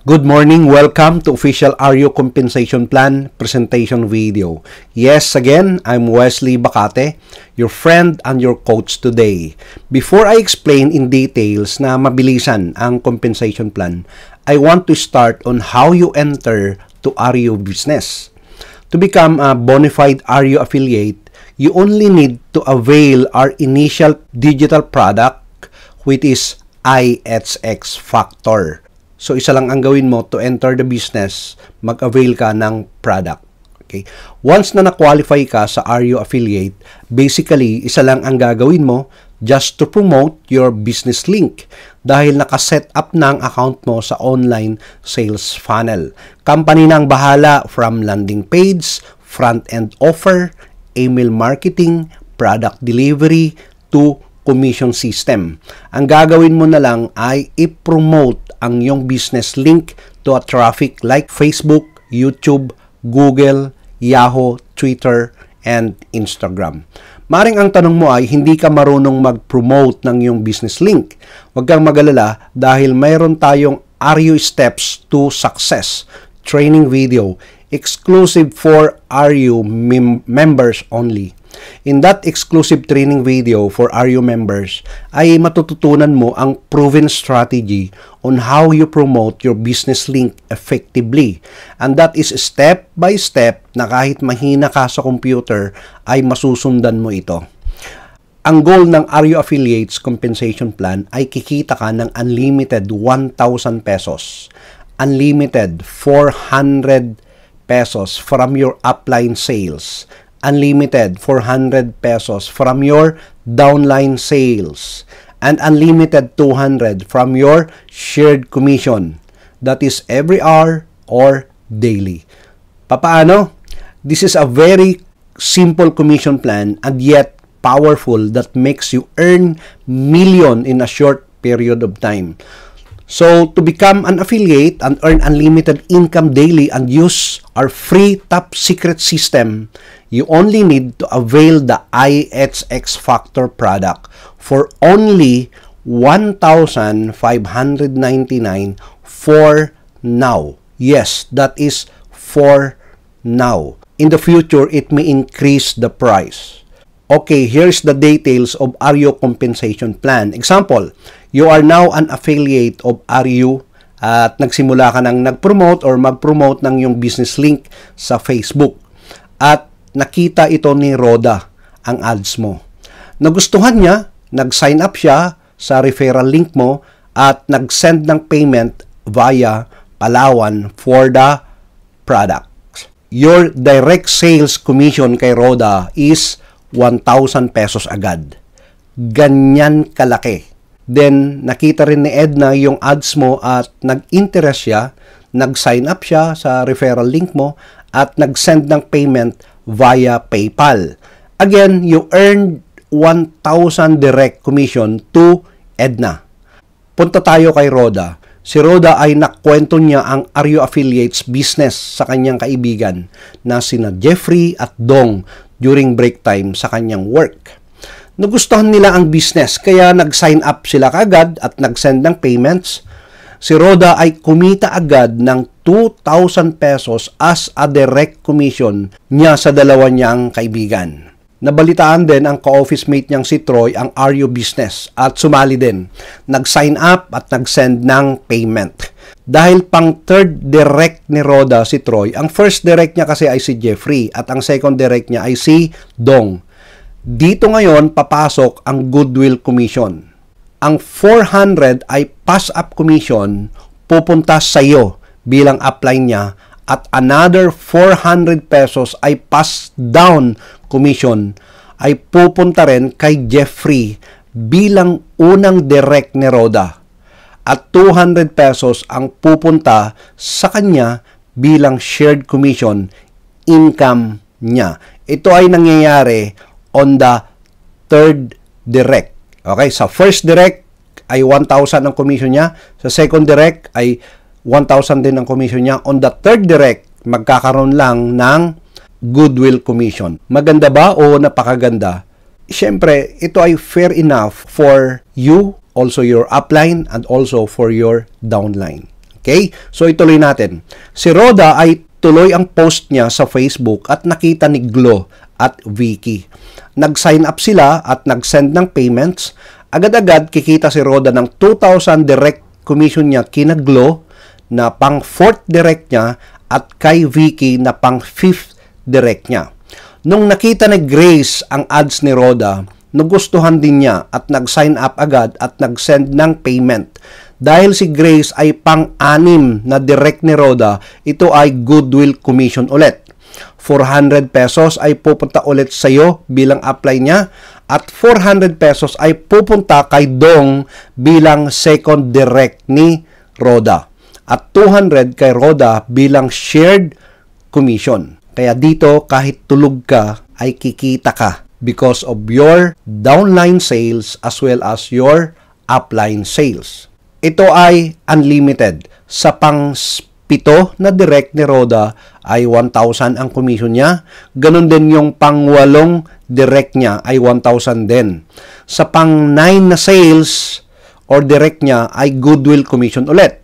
Good morning, welcome to official RU compensation plan presentation video. Yes, again, I'm Wesley Bacate, your friend and your coach today. Before I explain in details na mabilisan ang compensation plan, I want to start on how you enter to RU business. To become a bona fide RU affiliate, you only need to avail our initial digital product, which is IHX Factor. So, isa lang ang gawin mo to enter the business, mag-avail ka ng product. Okay? Once na na-qualify ka sa RU affiliate, basically, isa lang ang gagawin mo just to promote your business link dahil nakaset up na ang account mo sa online sales funnel. Company na ang bahala from landing page, front-end offer, email marketing, product delivery, to commission system. Ang gagawin mo na lang ay i-promote ang iyong business link to a traffic like Facebook, YouTube, Google, Yahoo, Twitter, and Instagram. Maring ang tanong mo ay hindi ka marunong mag-promote ng iyong business link. Huwag kang mag-alala dahil mayroon tayong RU Steps to Success training video exclusive for RU members only. In that exclusive training video for RU members, ay matututunan mo ang proven strategy on how you promote your business link effectively. And that is step by step na kahit mahina ka sa computer, ay masusundan mo ito. Ang goal ng RU Affiliates Compensation Plan ay kikita ka ng unlimited 1,000 pesos, unlimited 400 pesos from your upline sales, unlimited 400 pesos from your downline sales, and unlimited 200 from your shared commission. That is every hour or daily. Papaano? This is a very simple commission plan and yet powerful that makes you earn million in a short period of time. So, to become an affiliate and earn unlimited income daily and use our free top secret system, you only need to avail the IHX Factor product for only 1,599 for now. Yes, that is for now. In the future, it may increase the price. Okay, here's the details of RU compensation plan. Example, you are now an affiliate of RU at nagsimula ka ng nag-promote or mag-promote ng yung business link sa Facebook. At nakita ito ni Roda, ang ads mo. Nagustuhan niya, nag-sign up siya sa referral link mo at nag-send ng payment via Palawan for the product. Your direct sales commission kay Roda is 1,000 pesos agad. Ganyan kalaki. Then, nakita rin ni Edna yung ads mo at nag-interest siya, nag-sign up siya sa referral link mo at nag-send ng payment via PayPal. Again, you earned 1,000 direct commission to Edna. Punta tayo kay Roda. Si Roda ay nakwento niya ang RU Affiliates business sa kanyang kaibigan na sina Jeffrey at Dong during break time sa kanyang work. Nagustuhan nila ang business kaya nag-sign up sila kaagad at nag-send ng payments. Si Roda ay kumita agad ng 2,000 pesos as a direct commission niya sa dalawa niyang kaibigan. Nabalitaan din ang ka-office mate niyang si Troy ang RU business at sumali din. Nag-sign up at nag-send ng payment. Dahil pang third direct ni Roda si Troy, ang first direct niya kasi ay si Jeffrey at ang second direct niya ay si Dong. Dito ngayon papasok ang goodwill commission. Ang 400 ay pass-up commission pupunta sa iyo bilang upline niya at another 400 pesos ay pass-down commission ay pupunta rin kay Jeffrey bilang unang direct ni Roda. At 200 pesos ang pupunta sa kanya bilang shared commission income niya. Ito ay nangyayari on the third direct. Okay, sa first direct ay 1,000 ang commission niya. Sa second direct ay 1,000 din ang commission niya. On the third direct, magkakaroon lang ng goodwill commission. Maganda ba o napakaganda? Siyempre, ito ay fair enough for you, also your upline, and also for your downline. Okay? So ituloy natin. Si Rhoda ay tuloy ang post niya sa Facebook at nakita ni Glo at Vicky. Nag-sign up sila at nag-send ng payments. Agad-agad kikita si Rhoda ng 2,000 direct commission niya kina Glo na pang 4th direct niya at kay Vicky na pang 5th direct niya. Nung nakita ni Grace ang ads ni Rhoda, nagustuhan din niya at nag-sign up agad at nag-send ng payment. Dahil si Grace ay pang-anim na direct ni Rhoda, ito ay goodwill commission ulit. 400 pesos ay pupunta ulit sa iyo bilang apply niya at 400 pesos ay pupunta kay Dong bilang second direct ni Rhoda at 200 kay Rhoda bilang shared commission. Kaya dito kahit tulog ka ay kikita ka because of your downline sales as well as your upline sales. Ito ay unlimited. Sa pang-7 na direct ni Rhoda ay 1,000 ang commission niya. Ganon din yung pang-8 direct niya ay 1,000 din. Sa pang-9 na sales or direct niya ay goodwill commission ulit.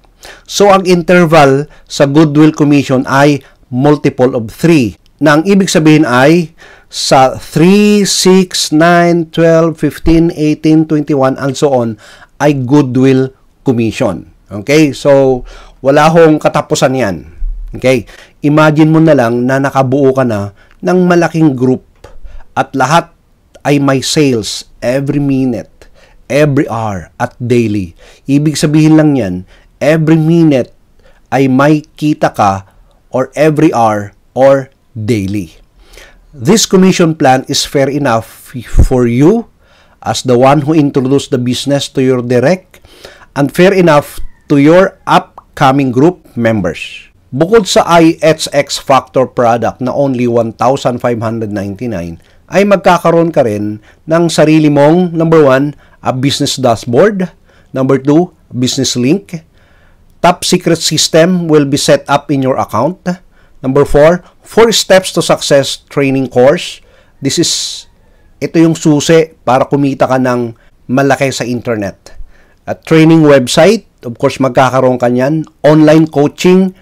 So ang interval sa goodwill commission ay multiple of 3. Na ang ibig sabihin ay sa 3, 6, 9, 12, 15, 18, 21 and so on ay goodwill commission. Okay? So, wala hong katapusan yan. Okay? Imagine mo na lang na nakabuo ka na ng malaking group at lahat ay may sales every minute, every hour, at daily. Ibig sabihin lang yan, every minute ay may kita ka or every hour or daily. This commission plan is fair enough for you as the one who introduced the business to your direct and fair enough to your upcoming group members. Bukod sa IHX Factor product na only 1,599, ay magkakaroon ka rin ng sarili mong, number 1, a business dashboard, number 2, business link, top secret system will be set up in your account, number 4, 4 steps to success training course. Ito yung susi para kumita ka ng malaki sa internet. At training website, of course magkakaroon ka niyan. Online coaching,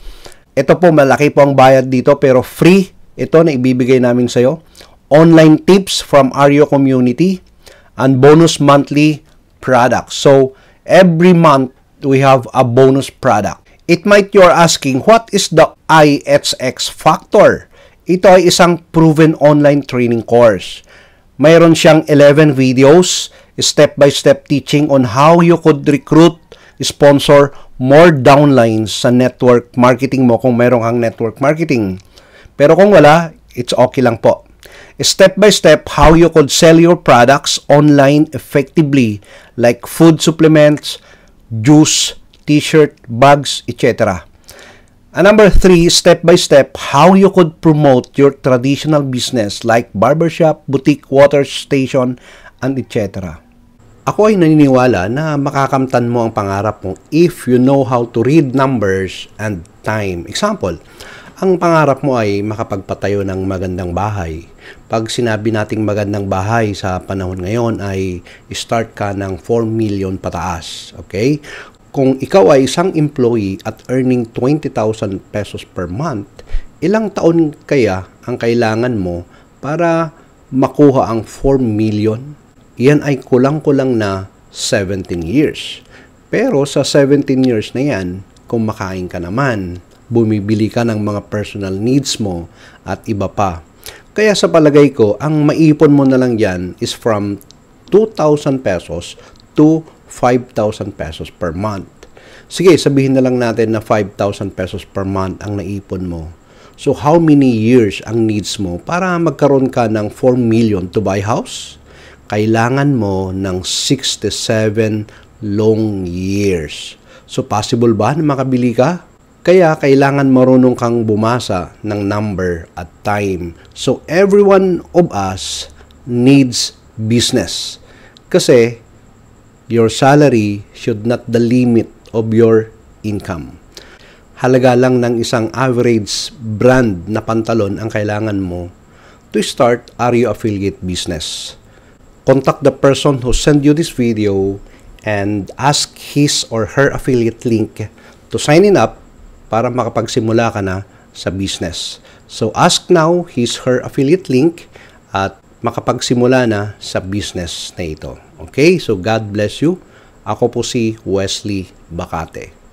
ito po malaki po ang bayad dito pero free ito na ibibigay namin sa iyo. Online tips from Aryo community and bonus monthly products. So every month we have a bonus product. It might you're asking, what is the IHX Factor? Ito ay isang proven online training course. Mayroon siyang 11 videos, step-by-step teaching on how you could recruit, sponsor more downlines sa network marketing mo kung mayroon kang network marketing. Pero kung wala, it's okay lang po. Step-by-step how you could sell your products online effectively like food supplements, juice, t-shirt, bags, etc. And number 3, step-by-step how you could promote your traditional business like barbershop, boutique, water station, and etc. Ako ay naniniwala na makakamtan mo ang pangarap mo if you know how to read numbers and time. Example, ang pangarap mo ay makapagpatayo ng magandang bahay. Pag sinabi nating magandang bahay sa panahon ngayon ay start ka ng 4 million pataas. Okay? Kung ikaw ay isang employee at earning 20,000 pesos per month, ilang taon kaya ang kailangan mo para makuha ang 4 million? Yan ay kulang-kulang na 17 years. Pero sa 17 years na yan, kung makain ka naman, bumibili ka ng mga personal needs mo at iba pa. Kaya sa palagay ko, ang maipon mo na lang yan is from 2,000 pesos to 5,000 pesos per month. Sige, sabihin na lang natin na 5,000 pesos per month ang naipon mo. So, how many years ang needs mo para magkaroon ka ng 4 million to buy house? Kailangan mo ng 67 long years. So, possible ba na makabili ka? Kaya, kailangan marunong kang bumasa ng number at time. So, every one of us needs business. Kasi, your salary should not the limit of your income. Halaga lang ng isang average brand na pantalon ang kailangan mo to start Aryo affiliate business. Contact the person who sent you this video and ask his or her affiliate link to to sign up para makapagsimula ka na sa business. So, ask now his/her affiliate link at makapagsimula na sa business na ito. Okay? So, God bless you. Ako po si Wesley Bacate.